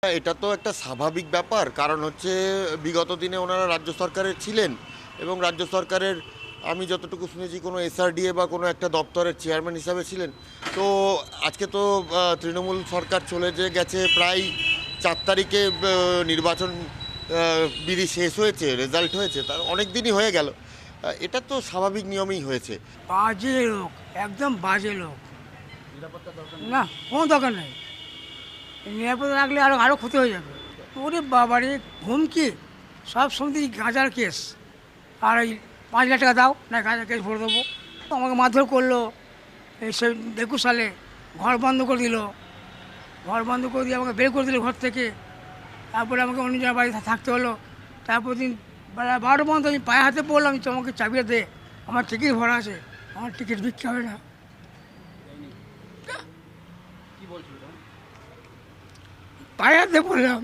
এটা তো একটা স্বাভাবিক ব্যাপার, কারণ হচ্ছে বিগত দিনে ওনারা রাজ্য সরকারের ছিলেন এবং রাজ্য সরকারের আমি যতটুকু শুনেছি কোনো এসআরডিএ বা কোনো একটা দপ্তরের চেয়ারম্যান হিসাবে ছিলেন। তো আজকে তো তৃণমূল সরকার চলে যে গেছে প্রায় 4 তারিখে নির্বাচন বিধি শেষ হয়েছে, রেজাল্ট হয়েছে, তার অনেক দিনই হয়ে গেল। এটা তো স্বাভাবিক নিয়মেই হয়েছে। বাজে লোক, একদম বাজে লোক। না, কোনো দরকার নেই। নিরাপদে রাখলে আরও ক্ষতি হয়ে যাবে। ওরে বাবারে, হুমকি! সব সমিতি গাঁজার কেস। আর এই 5 লাখ টাকা দাও, না গাঁজার কেস ভরে দেবো। আমাকে মারধর করলো এই 21 সালে। ঘর বন্ধ করে দিল, ঘর বন্ধ করে দিয়ে আমাকে বের করে দিল ঘর থেকে। তারপরে আমাকে অন্য জায়গায় বাড়িতে থাকতে হলো। তারপর দিন বেলা 12টা পর্যন্ত আমি পায়ে হাতে পড়লাম, তোমাকে চাবিটা দে, আমার টিকিট ভরা আছে। আমার টিকিট বিক্রি হবে না। পায়ে হাতে পড়লাম।